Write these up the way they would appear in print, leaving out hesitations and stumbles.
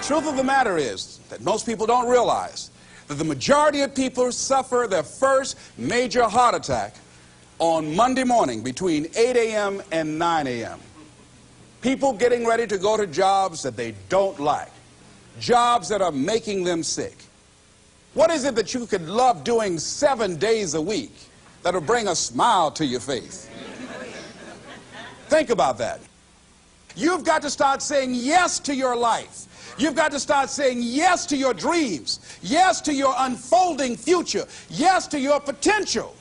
truth of the matter is that most people don't realize that the majority of people suffer their first major heart attack on Monday morning between 8 a.m. and 9 a.m. People getting ready to go to jobs that they don't like, jobs that are making them sick. What is it that you could love doing 7 days a week that'll bring a smile to your face? Think about that. You've got to start saying yes to your life. You've got to start saying yes to your dreams, yes to your unfolding future, yes to your potential.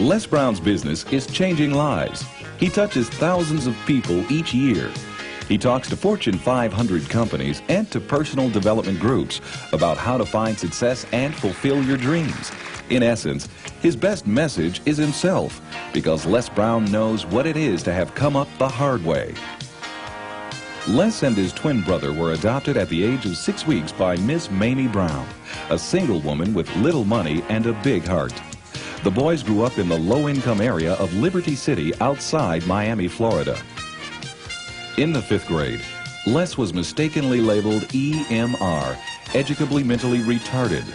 Les Brown's business is changing lives. He touches thousands of people each year. He talks to Fortune 500 companies and to personal development groups about how to find success and fulfill your dreams. In essence, his best message is himself, because Les Brown knows what it is to have come up the hard way. Les and his twin brother were adopted at the age of 6 weeks by Miss Mamie Brown, a single woman with little money and a big heart. The boys grew up in the low-income area of Liberty City outside Miami, Florida. In the 5th grade, Les was mistakenly labeled EMR, educably mentally retarded,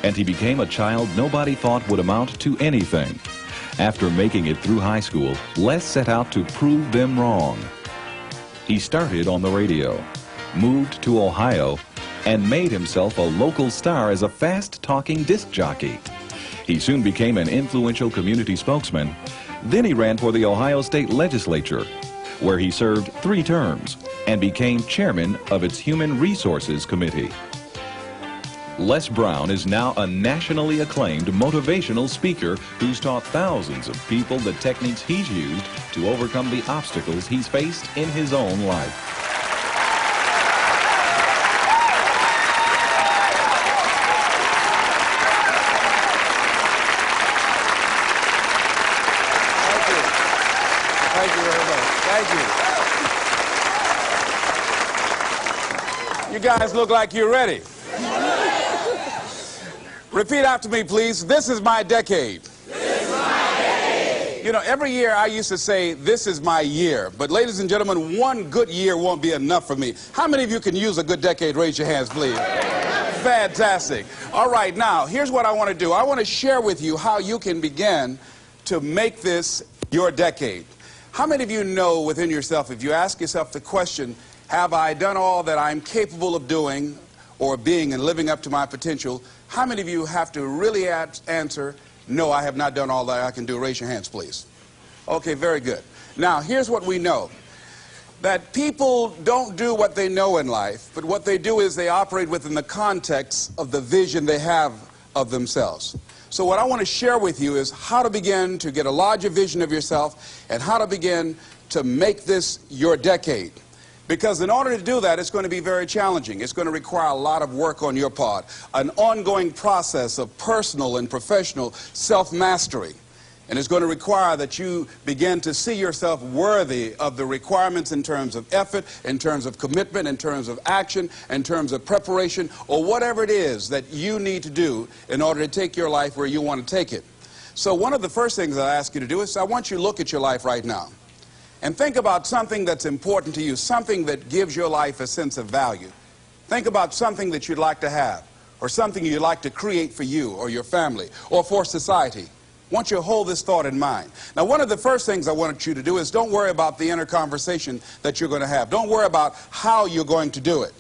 and he became a child nobody thought would amount to anything. After making it through high school, Les set out to prove them wrong. He started on the radio, moved to Ohio, and made himself a local star as a fast-talking disc jockey. He soon became an influential community spokesman. Then he ran for the Ohio State Legislature, where he served 3 terms and became chairman of its Human Resources Committee. Les Brown is now a nationally acclaimed motivational speaker who's taught thousands of people the techniques he's used to overcome the obstacles he's faced in his own life. Thank you very much. Thank you. You guys look like you're ready. Repeat after me, please. This is my decade. This is my decade. You know, every year I used to say, this is my year. But ladies and gentlemen, one good year won't be enough for me. How many of you can use a good decade? Raise your hands, please. Fantastic. All right, now, here's what I want to do. I want to share with you how you can begin to make this your decade. How many of you know within yourself, if you ask yourself the question, have I done all that I'm capable of doing or being and living up to my potential, how many of you have to really answer, no, I have not done all that I can do? Raise your hands, please. Okay, very good. Now, here's what we know. That people don't do what they know in life, but what they do is they operate within the context of the vision they have of themselves. So what I want to share with you is how to begin to get a larger vision of yourself and how to begin to make this your decade. Because in order to do that, it's going to be very challenging. It's going to require a lot of work on your part, an ongoing process of personal and professional self-mastery. And it's going to require that you begin to see yourself worthy of the requirements in terms of effort, in terms of commitment, in terms of action, in terms of preparation, or whatever it is that you need to do in order to take your life where you want to take it. So one of the first things I ask you to do is I want you to look at your life right now and think about something that's important to you, something that gives your life a sense of value. Think about something that you'd like to have, or something you'd like to create for you or your family or for society. I want you to hold this thought in mind. Now, one of the first things I want you to do is don't worry about the inner conversation that you're going to have. Don't worry about how you're going to do it.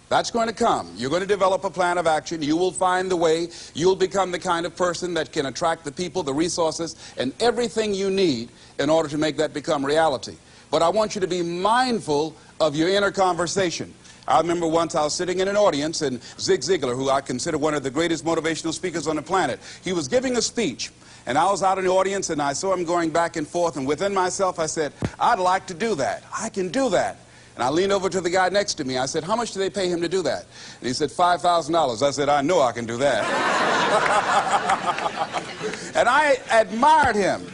That's going to come. You're going to develop a plan of action. You will find the way. You'll become the kind of person that can attract the people, the resources, and everything you need in order to make that become reality. But I want you to be mindful of your inner conversation. I remember once I was sitting in an audience, and Zig Ziglar, who I consider one of the greatest motivational speakers on the planet, he was giving a speech. And I was out in the audience, and I saw him going back and forth, and within myself I said, I'd like to do that. I can do that. And I leaned over to the guy next to me. I said, how much do they pay him to do that? And he said, $5,000. I said, I know I can do that. And I admired him.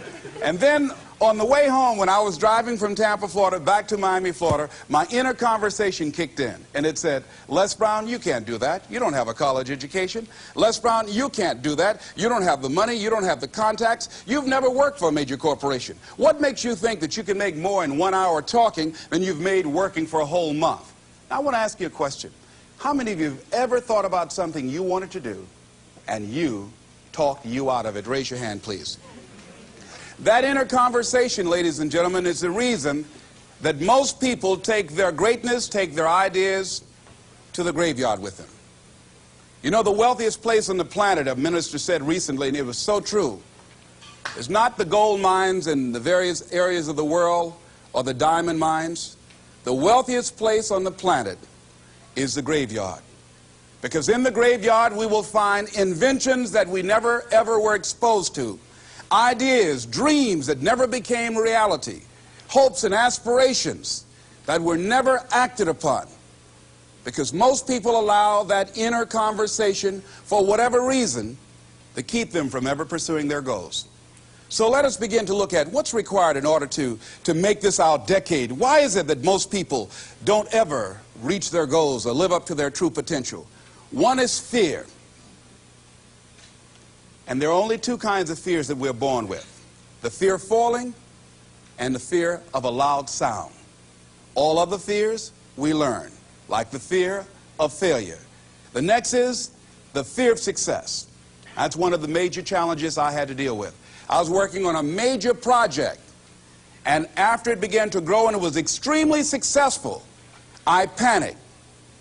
And then On the way home, when I was driving from Tampa, Florida, back to Miami, Florida, my inner conversation kicked in, and it said, Les Brown, you can't do that. You don't have a college education. Les Brown, you can't do that. You don't have the money. You don't have the contacts. You've never worked for a major corporation. What makes you think that you can make more in 1 hour talking than you've made working for a whole month? Now, I want to ask you a question. How many of you have ever thought about something you wanted to do, and you talked you out of it? Raise your hand, please. That inner conversation, ladies and gentlemen, is the reason that most people take their greatness, take their ideas to the graveyard with them. You know, the wealthiest place on the planet, a minister said recently, and it was so true, is not the gold mines in the various areas of the world or the diamond mines. The wealthiest place on the planet is the graveyard. Because in the graveyard we will find inventions that we never ever were exposed to. Ideas, dreams that never became reality, hopes and aspirations that were never acted upon. Because most people allow that inner conversation, for whatever reason, to keep them from ever pursuing their goals. So let us begin to look at what's required in order to make this our decade. Why is it that most people don't ever reach their goals or live up to their true potential? One is fear. And there are only two kinds of fears that we're born with: the fear of falling and the fear of a loud sound. All other fears we learn, like the fear of failure. The next is the fear of success. That's one of the major challenges I had to deal with. I was working on a major project, and after it began to grow and it was extremely successful, I panicked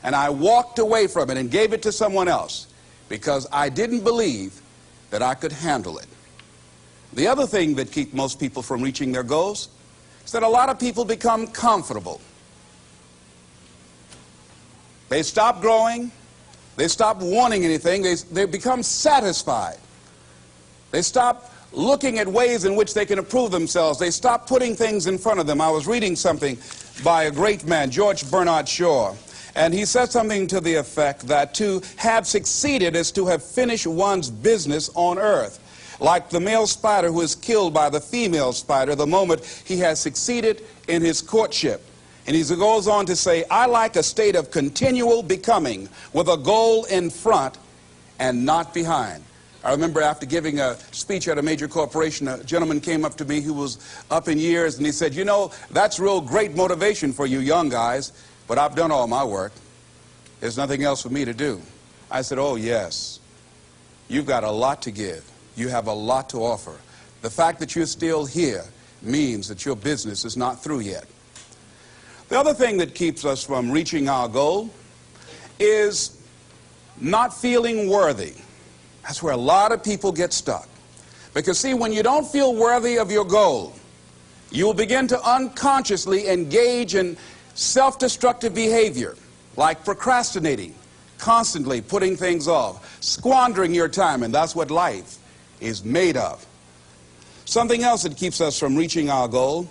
and I walked away from it and gave it to someone else because I didn't believe that I could handle it. The other thing that keeps most people from reaching their goals is that a lot of people become comfortable. They stop growing. They stop wanting anything. They become satisfied. They stop looking at ways in which they can improve themselves. They stop putting things in front of them. I was reading something by a great man, George Bernard Shaw, and he said something to the effect that to have succeeded is to have finished one's business on earth. Like the male spider who is killed by the female spider the moment he has succeeded in his courtship. And he goes on to say, I like a state of continual becoming with a goal in front and not behind. I remember after giving a speech at a major corporation, a gentleman came up to me who was up in years, and he said, you know, that's real great motivation for you young guys, but I've done all my work. There's nothing else for me to do. I said, oh yes, you've got a lot to give. You have a lot to offer. The fact that you're still here means that your business is not through yet. The other thing that keeps us from reaching our goal is not feeling worthy. That's where a lot of people get stuck. Because see, when you don't feel worthy of your goal, you will begin to unconsciously engage in self-destructive behavior, like procrastinating, constantly putting things off, squandering your time, and that's what life is made of. Something else that keeps us from reaching our goal,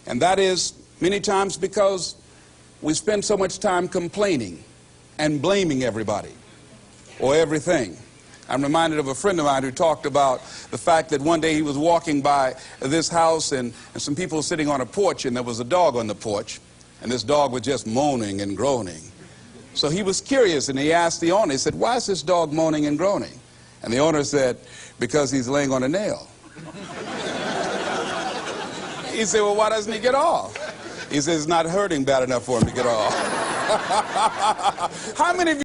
and that is many times because we spend so much time complaining and blaming everybody or everything. I'm reminded of a friend of mine who talked about the fact that one day he was walking by this house and some people were sitting on a porch, and there was a dog on the porch, and this dog was just moaning and groaning. So he was curious, and he asked the owner, he said, why is this dog moaning and groaning? And the owner said, because he's laying on a nail. He said, well, why doesn't he get off? He says, it's not hurting bad enough for him to get off. How many of you